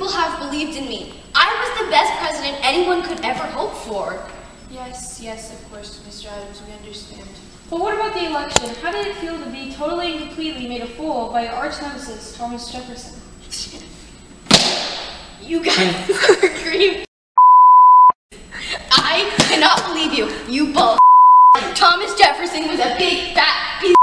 people have believed in me. I was the best president anyone could ever hope for. Yes, of course, Mr. Adams, we understand. But what about the election? How did it feel to be totally and completely made a fool of by your arch nemesis, Thomas Jefferson? You guys are creepy. I cannot believe you. You bull. Thomas Jefferson was a big, fat piece.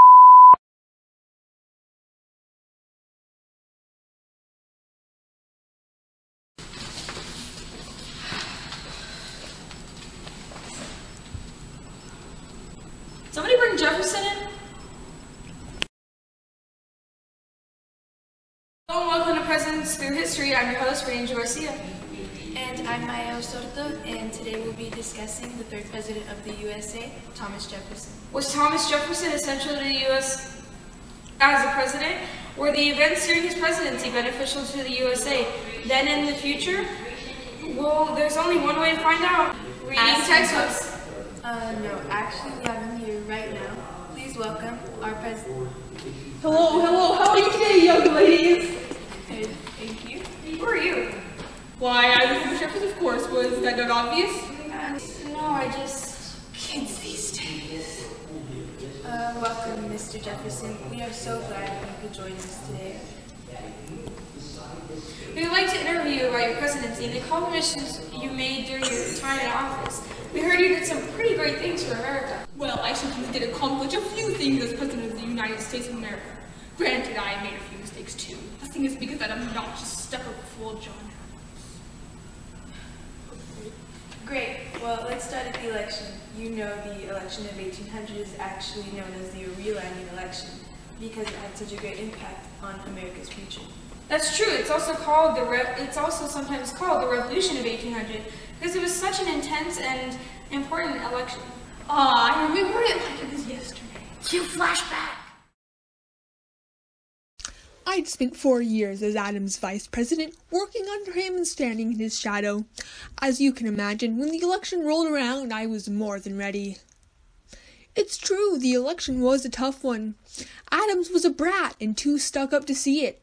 Somebody bring Jefferson in? Hello and welcome to Presidents Through History. I'm your host, Bree G. And I'm Eyoram B, and today we'll be discussing the third president of the USA, Thomas Jefferson. Was Thomas Jefferson essential to the U.S. as a president? Were the events during his presidency beneficial to the USA? Then in the future? Well, there's only one way to find out. Reading textbooks. No, actually we have him here right now. Please welcome our president. Hello, how are you today, young ladies? Good, thank you. Who are you? Why, I was Thomas Jefferson, of course. Was that not obvious? No, I just... kids these days. Welcome, Mr. Jefferson. We are so glad you could join us today. We would like to interview you about your presidency and the accomplishments you made during your time in office. We heard you did some pretty great things for America. Well, I certainly did accomplish a few things as President of the United States of America. Granted, I made a few mistakes too. The thing is because that I'm not just stuck-up fool John Adams. Great. Well, let's start at the election. You know the election of 1800 is actually known as the realignment election because it had such a great impact on America's future. That's true. It's also sometimes called the Revolution of 1800 because it was such an intense and important election. I remember it like it was yesterday. You flashback. I'd spent 4 years as Adams' vice president, working under him and standing in his shadow. As you can imagine, when the election rolled around, I was more than ready. It's true, the election was a tough one. Adams was a brat and too stuck up to see it.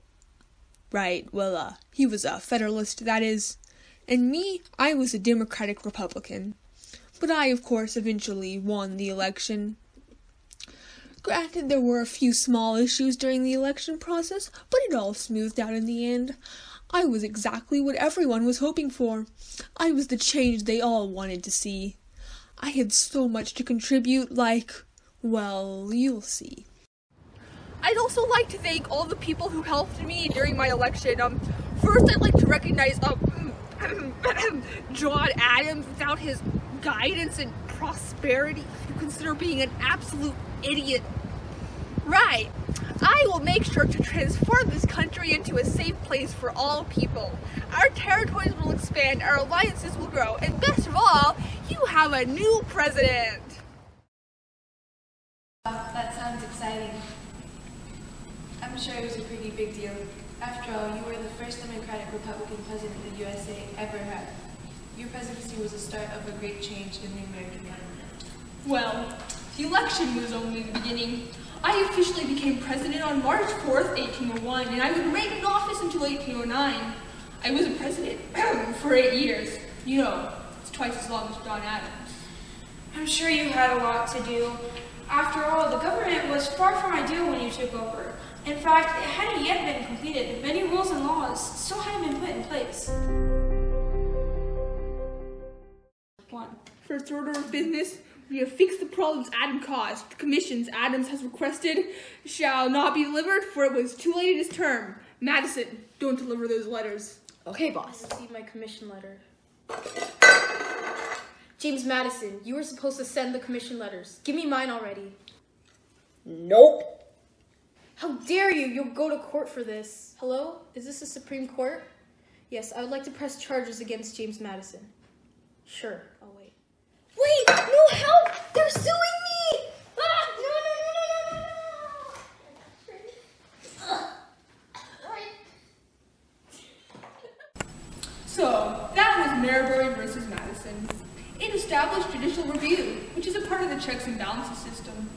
Right, well, he was a Federalist, that is. And me, I was a Democratic Republican. But I, of course, eventually won the election. Granted, there were a few small issues during the election process, but it all smoothed out in the end. I was exactly what everyone was hoping for. I was the change they all wanted to see. I had so much to contribute, well, you'll see. I'd also like to thank all the people who helped me during my election. First, I'd like to recognize John Adams. Without his guidance and prosperity, if you consider being an absolute idiot. Right. I will make sure to transform this country into a safe place for all people. Our territories will expand, our alliances will grow, and best of all, you have a new president. That sounds exciting. I'm sure it was a pretty big deal. After all, you were the first Democratic Republican president the USA ever had. Your presidency was the start of a great change in the American government. Well, the election was only the beginning. I officially became president on March 4th, 1801, and I would remain in office until 1809. I was a president for 8 years. You know, it's twice as long as John Adams. I'm sure you had a lot to do. After all, the government was far from ideal when you took over. In fact, it hadn't yet been completed. Many rules and laws still hadn't been put in place. 1. First order of business, we have fixed the problems Adam caused. The commissions Adams has requested shall not be delivered, for it was too late in his term. Madison, don't deliver those letters. Okay, boss. Receive my commission letter. James Madison, you were supposed to send the commission letters. Give me mine already. Nope. How dare you? You'll go to court for this. Hello? Is this the Supreme Court? Yes, I would like to press charges against James Madison. Sure, I'll wait. Wait! No, help! They're suing me! Ah! No! So, that was Marbury versus Madison. It established judicial review, which is a part of the checks and balances system.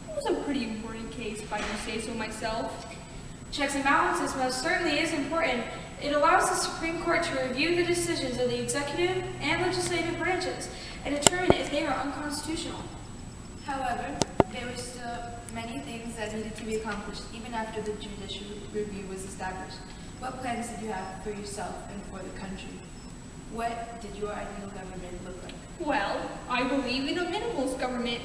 It was a pretty important case, if I do say so myself. Checks and balances most certainly is important. It allows the Supreme Court to review the decisions of the executive and legislative branches and determine if they are unconstitutional. However, there were still many things that needed to be accomplished even after the judicial review was established. What plans did you have for yourself and for the country? What did your ideal government look like? Well, I believe in a minimalist government.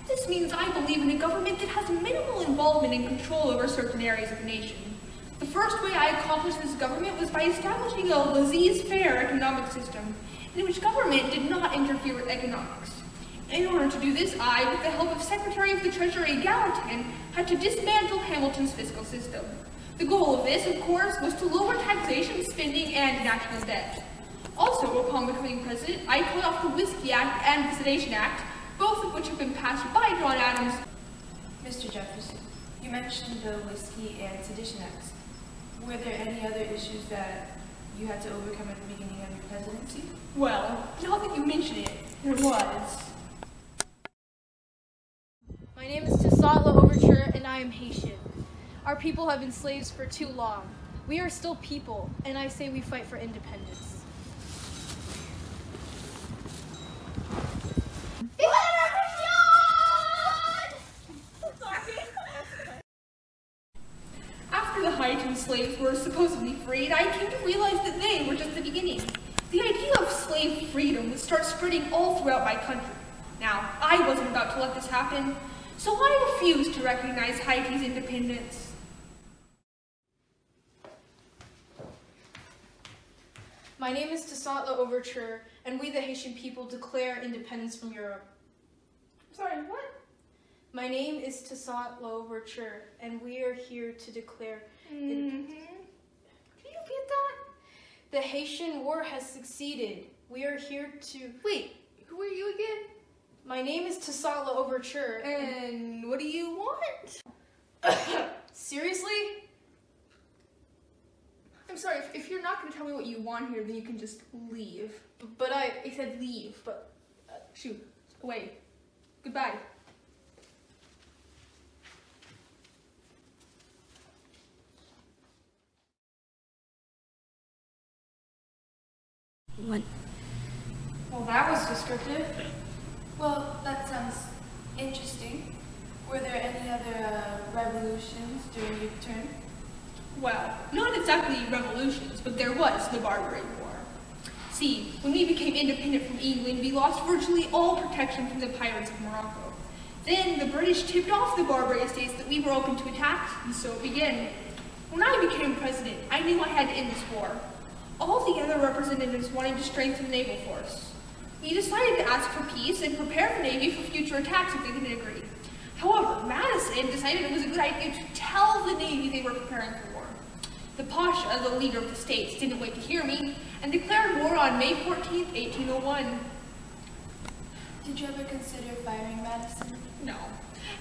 This means I believe in a government that has minimal involvement and control over certain areas of the nation. The first way I accomplished this government was by establishing a laissez-faire economic system in which government did not interfere with economics. In order to do this, I, with the help of Secretary of the Treasury Gallatin, had to dismantle Hamilton's fiscal system. The goal of this, of course, was to lower taxation, spending, and national debt. Also, upon becoming president, I cut off the Whiskey Act and the Sedition Act, both of which have been passed by John Adams. Mr. Jefferson, you mentioned the Whiskey and Sedition Acts. Were there any other issues that you had to overcome at the beginning of your presidency? Well, now that you mention it, there was. My name is Toussaint Louverture, and I am Haitian. Our people have been slaves for too long. We are still people, and I say we fight for independence. After the Haitian slaves were supposedly freed, I came to realize that they were just the beginning. The idea of slave freedom would start spreading all throughout my country. Now, I wasn't about to let this happen, so I refused to recognize Haiti's independence. My name is Toussaint Louverture, and we the Haitian people declare independence from Europe. Sorry, what? My name is Toussaint Louverture, and we are here to declare independence. Can you repeat that? The Haitian war has succeeded. We are here to... Wait, who are you again? My name is Toussaint Louverture, And what do you want? Seriously? I'm sorry, if you're not going to tell me what you want here, then you can just leave. But I said leave, but... Shoot, away. Goodbye. What? Well, that was descriptive. Well, that sounds interesting. Were there any other revolutions during your term? Well, not exactly revolutions, but there was the Barbary War. See, when we became independent from England, we lost virtually all protection from the pirates of Morocco. Then the British tipped off the Barbary Estates that we were open to attack, and so it began. When I became president, I knew I had to end this war. All the other representatives wanted to strengthen the naval force. We decided to ask for peace and prepare the Navy for future attacks if they didn't agree. However, Madison decided it was a good idea to tell the Navy they were preparing for war. The Pasha, the leader of the states, didn't wait to hear me and declared war on May 14th, 1801. Did you ever consider firing Madison? No.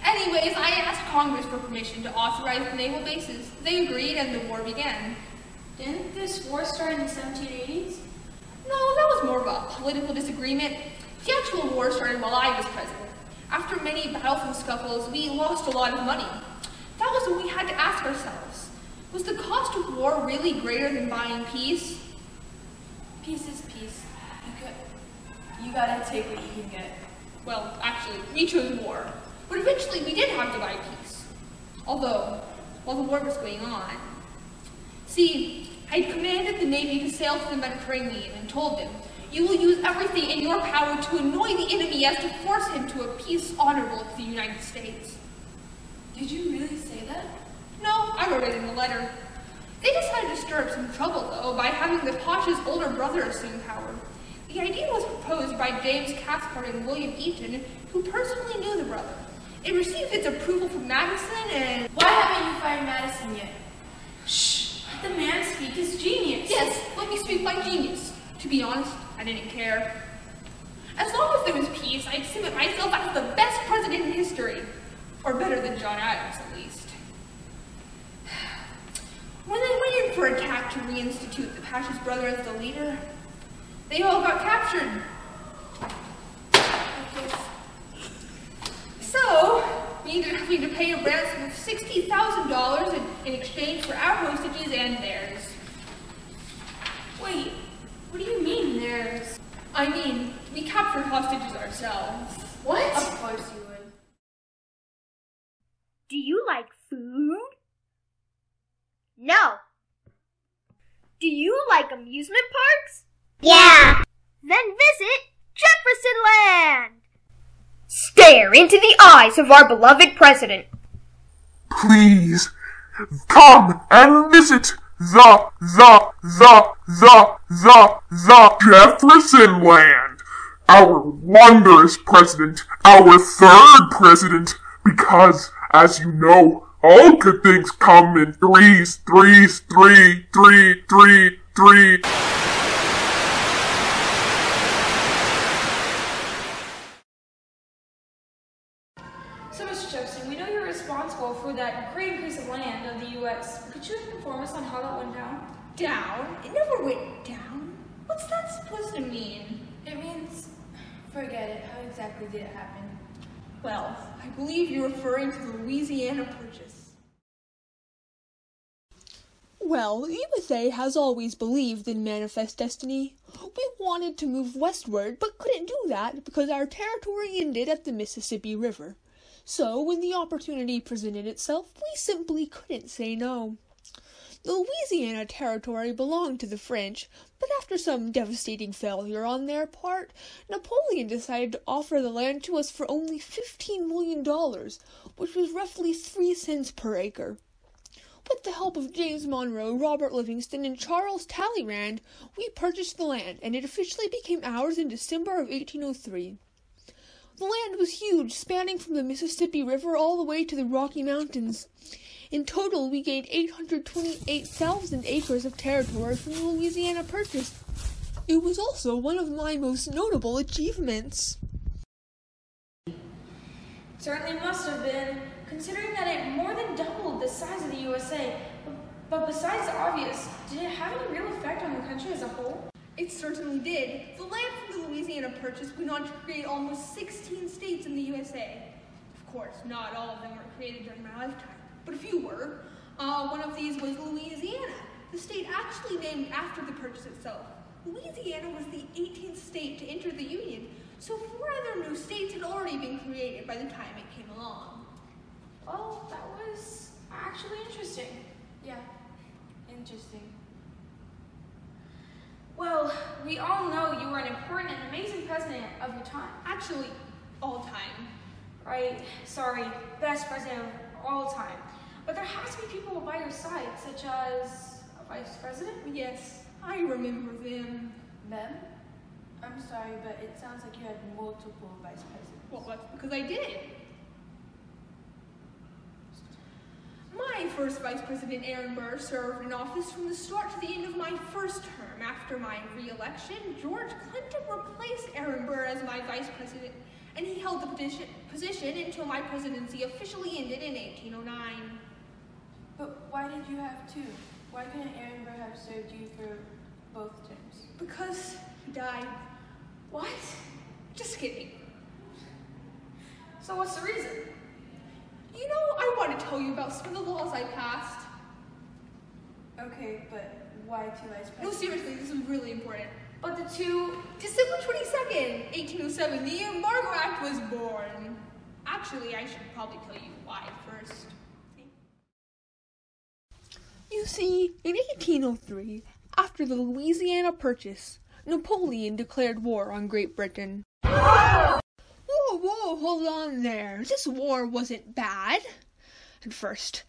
Anyways, I asked Congress for permission to authorize the naval bases. They agreed and the war began. Didn't this war start in the 1780s? No, that was more of a political disagreement. The actual war started while I was president. After many battles and scuffles, we lost a lot of money. That was when we had to ask ourselves, was the cost of war really greater than buying peace? Peace is peace. You gotta take what you can get. Well, actually, we chose war. But eventually we did have to buy peace. Although, while the war was going on. See, I had commanded the Navy to sail to the Mediterranean and told them, you will use everything in your power to annoy the enemy as to force him to a peace honorable to the United States. Did you really say that? No, I wrote it in the letter. They decided to stir up some trouble, though, by having the Pasha's older brother assume power. The idea was proposed by James Cathcart and William Eaton, who personally knew the brother. It received its approval from Madison and... Why haven't you fired Madison yet? Shh! Let the man speak his genius. Yes, let me speak my genius. To be honest, I didn't care. As long as there was peace, I'd submit myself as the best president in history. Or better than John Adams, at least. When they went in for attack to reinstitute the Pasha's brother as the leader, they all got captured. So, we ended up having to pay a ransom of $60,000 in exchange for our hostages and theirs. Wait, what do you mean there's... I mean, we captured hostages ourselves. What? Of course you would. Do you like food? No. Do you like amusement parks? Yeah. Then visit Jefferson Land. Stare into the eyes of our beloved president. Please, come and visit the Jefferson Land. Our wondrous president, our third president, because, as you know, all good things come in threes. So, Mr. Jefferson, we know you're responsible for that great increase of land of the U.S. Could you inform us on how that went down? Down? It never went down. What's that supposed to mean? It means, forget it. How exactly did it happen? Well, I believe you're referring to the Louisiana Purchase. Well, the USA has always believed in manifest destiny. We wanted to move westward, but couldn't do that because our territory ended at the Mississippi River. So, when the opportunity presented itself, we simply couldn't say no. The Louisiana Territory belonged to the French, but after some devastating failure on their part, Napoleon decided to offer the land to us for only $15 million, which was roughly 3 cents per acre. With the help of James Monroe, Robert Livingston, and Charles Talleyrand, we purchased the land, and it officially became ours in December of 1803. The land was huge, spanning from the Mississippi River all the way to the Rocky Mountains. In total, we gained 828,000 acres of territory from the Louisiana Purchase. It was also one of my most notable achievements. Certainly must have been, considering that it more than doubled the size of the USA. But besides the obvious, did it have any real effect on the country as a whole? It certainly did. The land from the Louisiana Purchase went on to create almost 16 states in the USA. Of course, not all of them were created during my lifetime, but a few were. One of these was Louisiana, the state actually named after the purchase itself. Louisiana was the 18th state to enter the Union, so 4 other new states had already been created by the time it came along. Well, that was actually interesting. Yeah, interesting. Well, we all know you were an important and amazing president of your time. Actually, all time. Right, sorry, best president of all time. But there has to be people by your side, such as a vice president? Yes, I remember them. Them? I'm sorry, but it sounds like you had multiple vice presidents. Well, that's because I did. My first Vice President, Eyoram B, served in office from the start to the end of my first term. After my re-election, George Clinton replaced Eyoram B as my Vice President, and he held the position until my presidency officially ended in 1809. But why did you have 2? Why couldn't Eyoram B have served you for both terms? Because he died. What? Just kidding. So what's the reason? You know, I want to tell you about some of the laws I passed. Okay, but why 2 vice presidents? No, seriously, this is really important. But the 2... December 22nd, 1807, the Embargo Act was born. Actually, I should probably tell you why first. You see, in 1803, after the Louisiana Purchase, Napoleon declared war on Great Britain. Whoa, hold on there. This war wasn't bad. At first,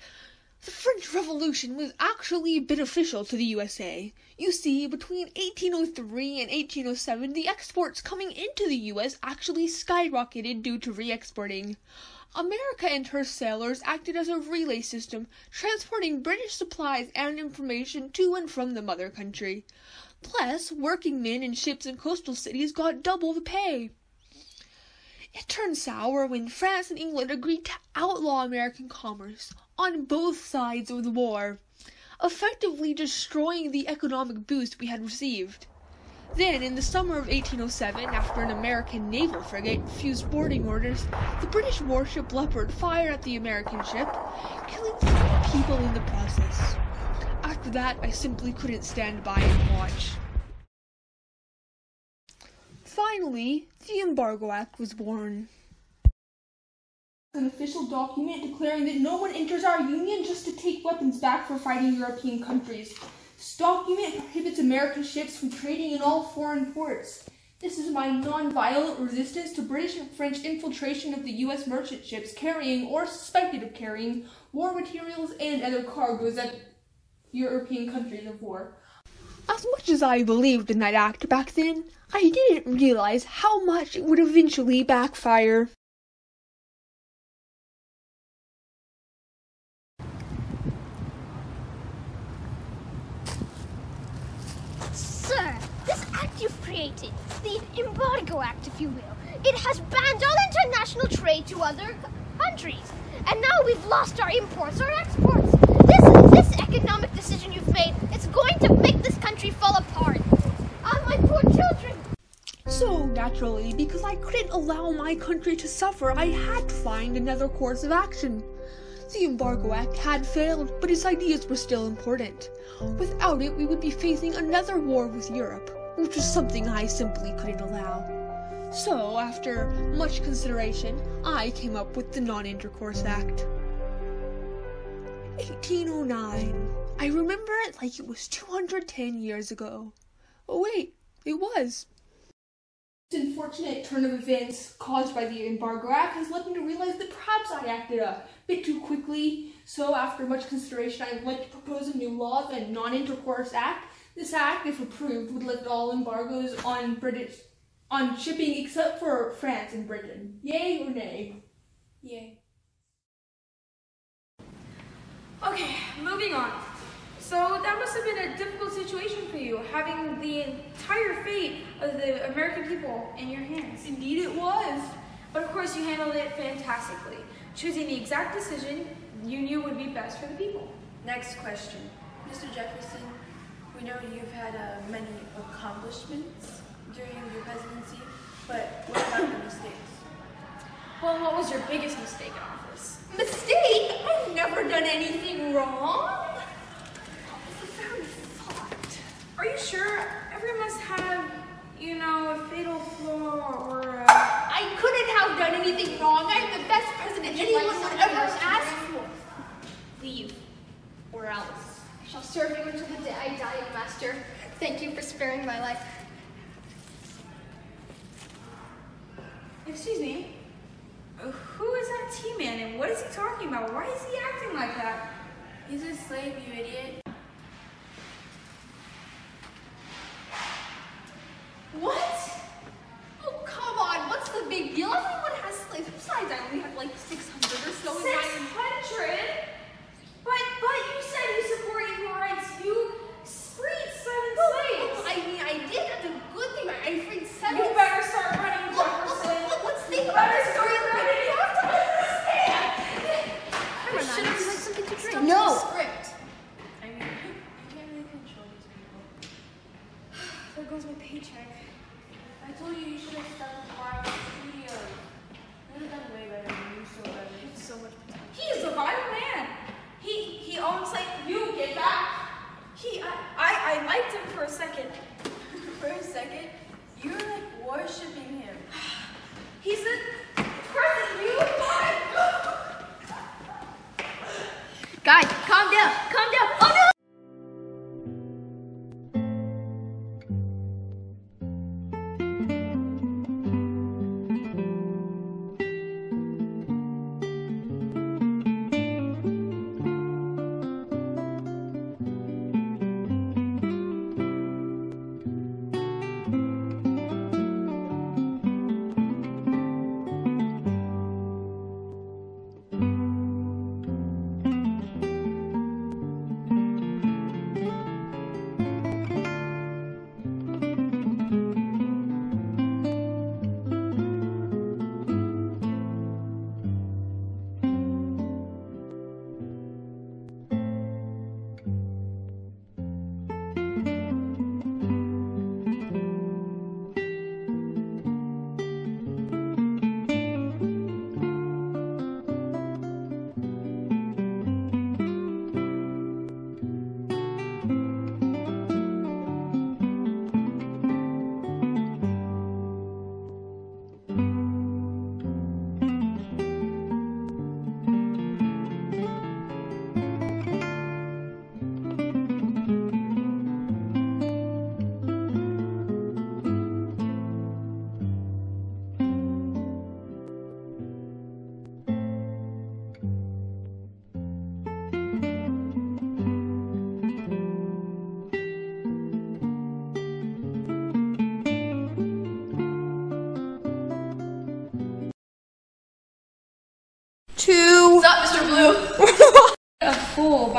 the French Revolution was actually beneficial to the USA. You see, between 1803 and 1807, the exports coming into the US actually skyrocketed due to re-exporting. America and her sailors acted as a relay system, transporting British supplies and information to and from the mother country. Plus, working men in ships and coastal cities got double the pay. It turned sour when France and England agreed to outlaw American commerce on both sides of the war, effectively destroying the economic boost we had received. Then, in the summer of 1807, after an American naval frigate refused boarding orders, the British warship Leopard fired at the American ship, killing 3 people in the process. After that, I simply couldn't stand by and watch. Finally, the Embargo Act was born. An official document declaring that no one enters our union just to take weapons back for fighting European countries. This document prohibits American ships from trading in all foreign ports. This is my non-violent resistance to British and French infiltration of the U.S. merchant ships carrying or suspected of carrying war materials and other cargoes that European countries of war. As much as I believed in that act back then, I didn't realize how much it would eventually backfire. Sir, this act you've created, the Embargo Act, if you will, it has banned all international trade to other countries. And now we've lost our imports, our exports. This economic decision you've made, it's going to make this country fall apart. Ah, my poor children. So, naturally, because I couldn't allow my country to suffer, I had to find another course of action. The Embargo Act had failed, but its ideas were still important. Without it, we would be facing another war with Europe, which was something I simply couldn't allow. So, after much consideration, I came up with the Non-Intercourse Act. 1809. I remember it like it was 210 years ago. Oh wait, it was. This unfortunate turn of events caused by the Embargo Act has led me to realize that perhaps I acted a bit too quickly. So after much consideration, I would like to propose a new law, the Non-Intercourse Act. This act, if approved, would lift all embargoes on shipping except for France and Britain. Yay or nay? Yay. Okay, moving on. So that must have been a difficult situation for you, having the entire fate of the American people in your hands. Indeed it was. But of course you handled it fantastically, choosing the exact decision you knew would be best for the people. Next question. Mr. Jefferson, we know you've had many accomplishments during your presidency, but what about the mistakes? Well, what was your biggest mistake in office? Mistake? I've never done anything wrong. Are you sure? Everyone must have, a fatal flaw or a... I couldn't have done anything wrong. I'm the best president anyone would ever ask for. Leave, or else. I shall serve you until the day I die, Master. Thank you for sparing my life. Excuse me? Who is that T-Man and what is he talking about? Why is he acting like that? He's a slave, you idiot. What? Oh, come on. What's the big deal? Everyone has slaves. Besides, I only have like 600 or so in my... 600? But you said you support equal rights. You freed 7 slaves. I mean, I did. That's a good thing. I freed 7. You better start running, Jefferson. Look, let's think about this. You have to understand. Should I like something to drink? No. Script. I mean, you can't really control these people. There goes my paycheck. I told you should have stuck with Wild Studios. You would have done way better than you so better. So much potential. He is a violent man. He owns you get back. I liked him for a second. For a second, you were like worshipping him. He's a president. You Guys, calm down. Calm down. Oh no!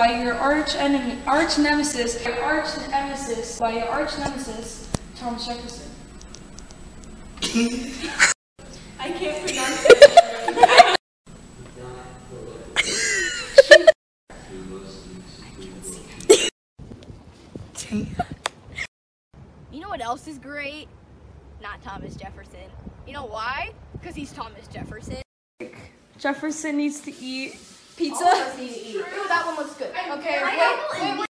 by your arch nemesis, Thomas Jefferson. I can't pronounce it. You know what else is great? Not Thomas Jefferson. You know why? Because he's Thomas Jefferson. Jefferson needs to eat pizza. All of us need to eat. True, that one looks good. Okay, wait.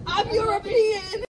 I'm European!